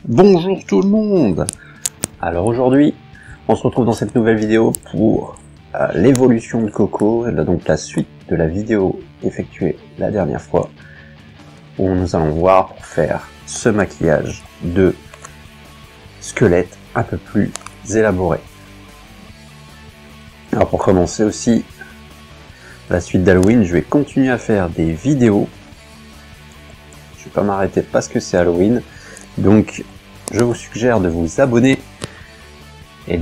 Bonjour tout le monde. Alors aujourd'hui, on se retrouve dans cette nouvelle vidéo pour l'évolution de Coco, donc la suite de la vidéo effectuée la dernière fois, où nous allons voir pour faire ce maquillage de squelette un peu plus élaboré. Alors pour commencer aussi, la suite d'Halloween, je vais continuer à faire des vidéos. Je vais pas m'arrêter parce que c'est Halloween, donc je vous suggère de vous abonner et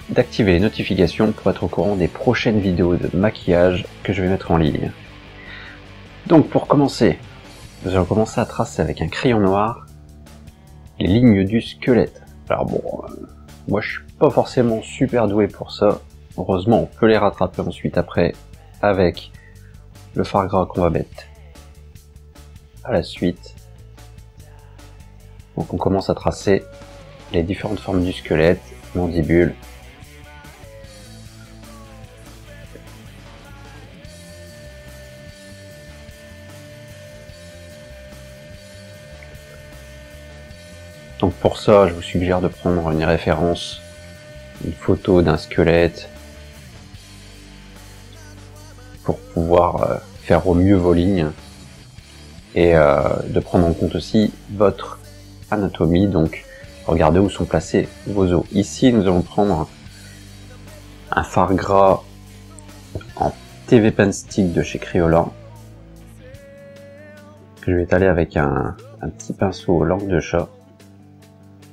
d'activer les notifications pour être au courant des prochaines vidéos de maquillage que je vais mettre en ligne. Donc pour commencer, nous allons commencer à tracer avec un crayon noir les lignes du squelette. Alors bon, moi je suis pas forcément super doué pour ça. Heureusement, on peut les rattraper ensuite après avec le fard gras qu'on va mettre à la suite. Donc on commence à tracer les différentes formes du squelette, mandibule. Donc pour ça, je vous suggère de prendre une référence, une photo d'un squelette, pour pouvoir faire au mieux vos lignes, et de prendre en compte aussi votre anatomie, donc regardez où sont placés vos os. Ici nous allons prendre un fard gras en TV Pen Stick de chez Crayola, que je vais étaler avec un petit pinceau langue de chat,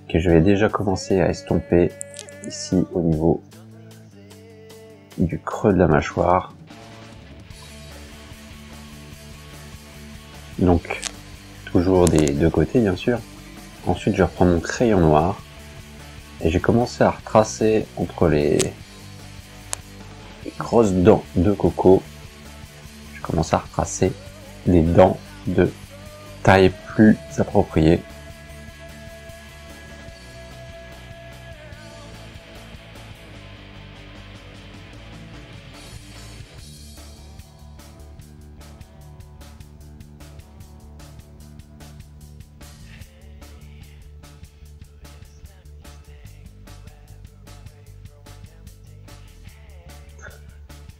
que je vais déjà commencer à estomper ici au niveau du creux de la mâchoire. Donc toujours des deux côtés bien sûr. Ensuite je vais reprendre mon crayon noir et j'ai commencé à retracer entre les grosses dents de Coco. Je commence à retracer des dents de taille plus appropriée.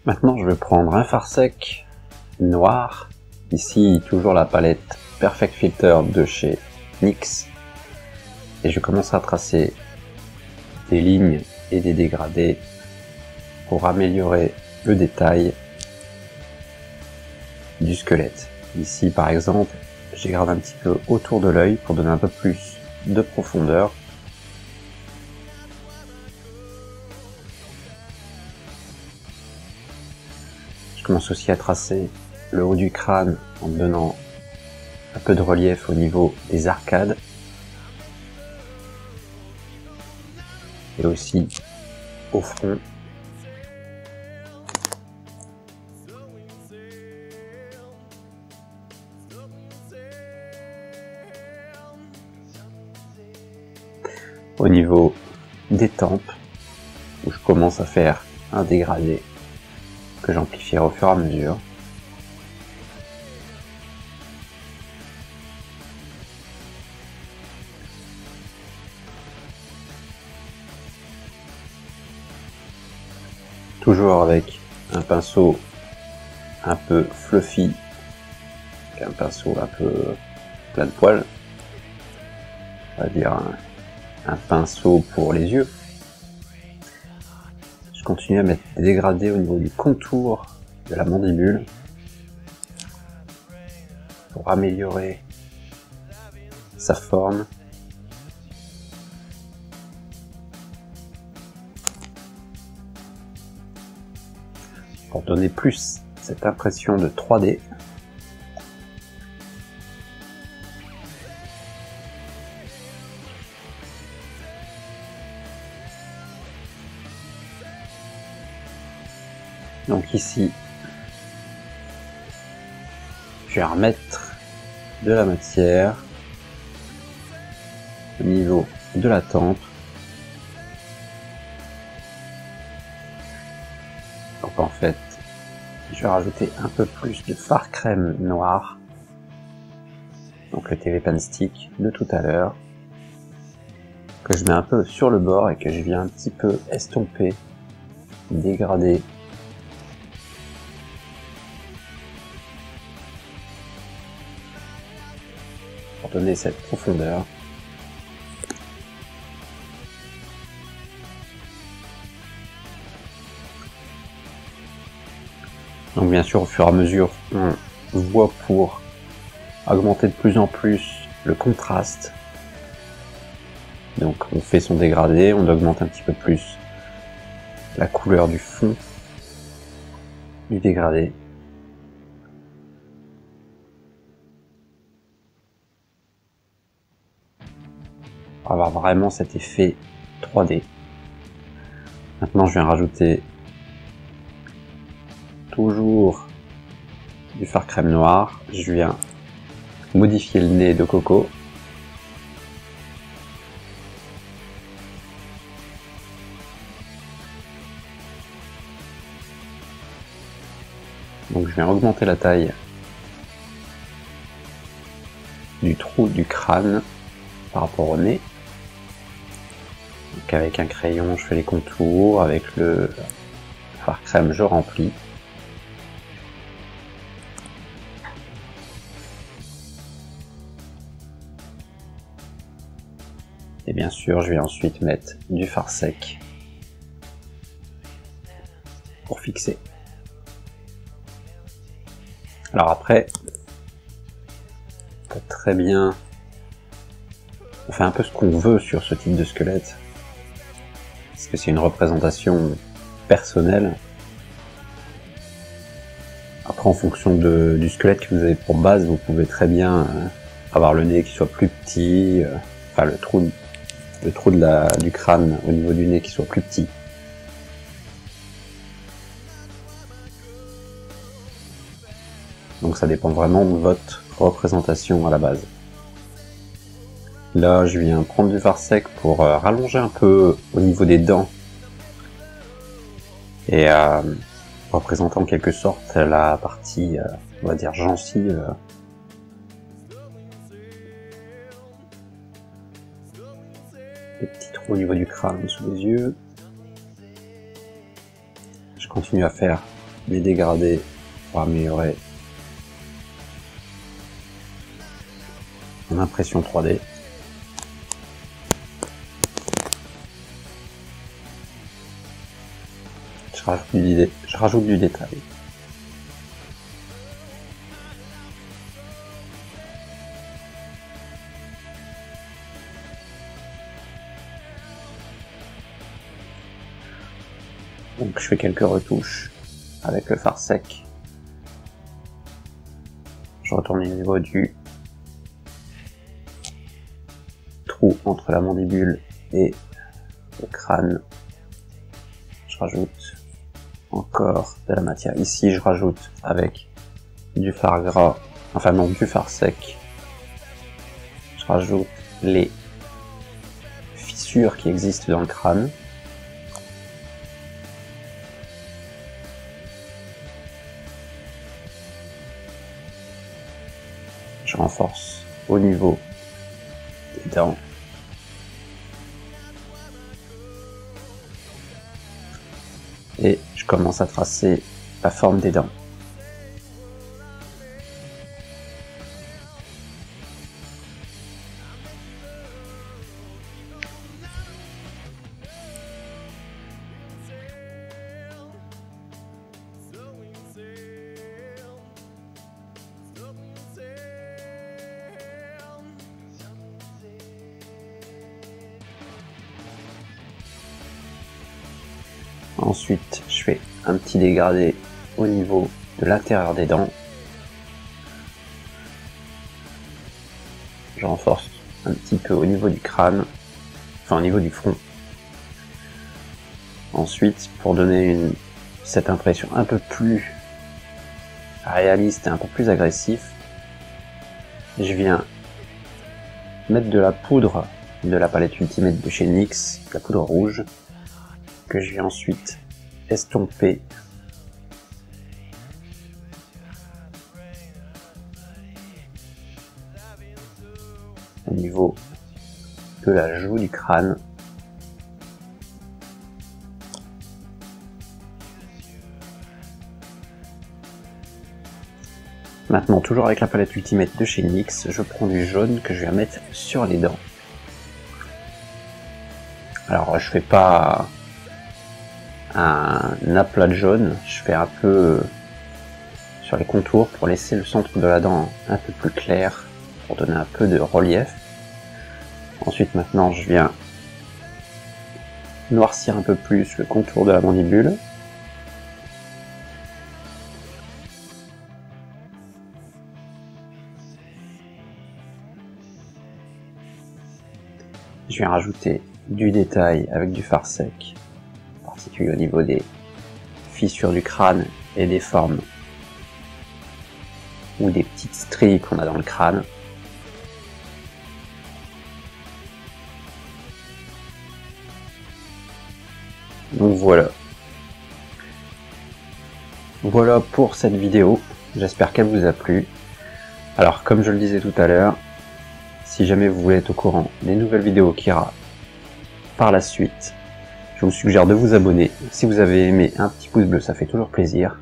Maintenant je vais prendre un fard sec noir, ici toujours la palette Perfect Filter de chez NYX, et je commence à tracer des lignes et des dégradés pour améliorer le détail du squelette. Ici par exemple, je dégrade un petit peu autour de l'œil pour donner un peu plus de profondeur. Je commence aussi à tracer le haut du crâne en donnant un peu de relief au niveau des arcades. Et aussi au front. Au niveau des tempes, où je commence à faire un dégradé que j'amplifierai au fur et à mesure. Toujours avec un pinceau un peu fluffy, un pinceau un peu plein de poils, on va dire un pinceau pour les yeux. Je continue à mettre des dégradés au niveau du contour de la mandibule pour améliorer sa forme. Pour donner plus cette impression de 3D. Donc ici, je vais remettre de la matière au niveau de la tempe. Donc en fait, je vais rajouter un peu plus de fard crème noir, donc le TV Pen Stick de tout à l'heure. que je mets un peu sur le bord et que je viens un petit peu estomper, dégrader. Pour donner cette profondeur. Donc bien sûr, au fur et à mesure, on voit pour augmenter de plus en plus le contraste. Donc on fait son dégradé, on augmente un petit peu plus la couleur du fond du dégradé. Pour avoir vraiment cet effet 3D. Maintenant je viens rajouter toujours du fard crème noir. Je viens modifier le nez de Coco. Donc je viens augmenter la taille du trou du crâne par rapport au nez. Donc avec un crayon je fais les contours, avec le fard crème je remplis. Et bien sûr je vais ensuite mettre du fard sec pour fixer. Alors après, on peut très bien, on fait un peu ce qu'on veut sur ce type de squelette, parce que c'est une représentation personnelle. Après, en fonction du squelette que vous avez pour base, vous pouvez très bien avoir le nez qui soit plus petit, enfin le trou du crâne au niveau du nez qui soit plus petit. Donc ça dépend vraiment de votre représentation à la base. Là, je viens prendre du fard sec pour rallonger un peu au niveau des dents et représenter en quelque sorte la partie, on va dire, gencive. Des petits trous au niveau du crâne sous les yeux. Je continue à faire des dégradés pour améliorer mon impression 3D. Je rajoute du détail. Donc je fais quelques retouches avec le fard sec. Je retourne au niveau du trou entre la mandibule et le crâne. Je rajoute encore de la matière. Ici, je rajoute avec du fard gras, enfin non, du fard sec. Je rajoute les fissures qui existent dans le crâne. Je renforce au niveau des dents. Et je commence à tracer la forme des dents. Ensuite, je fais un petit dégradé au niveau de l'intérieur des dents. Je renforce un petit peu au niveau du crâne, enfin au niveau du front. Ensuite, pour donner cette impression un peu plus réaliste et un peu plus agressif, je viens mettre de la poudre de la palette Ultimate de chez NYX, la poudre rouge, que je vais ensuite estomper au niveau de la joue du crâne. Maintenant, toujours avec la palette Ultimate de chez NYX, je prends du jaune que je vais mettre sur les dents. Alors, je fais pas un aplat de jaune, je fais un peu sur les contours pour laisser le centre de la dent un peu plus clair, pour donner un peu de relief. Ensuite, maintenant, je viens noircir un peu plus le contour de la mandibule. Je viens rajouter du détail avec du fard sec, en particulier au niveau des fissures du crâne et des formes ou des petites stries qu'on a dans le crâne. Donc voilà. Voilà pour cette vidéo, j'espère qu'elle vous a plu. Alors comme je le disais tout à l'heure, si jamais vous voulez être au courant des nouvelles vidéos qui ira par la suite, je vous suggère de vous abonner. Si vous avez aimé, un petit pouce bleu, ça fait toujours plaisir.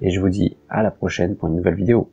Et je vous dis à la prochaine pour une nouvelle vidéo.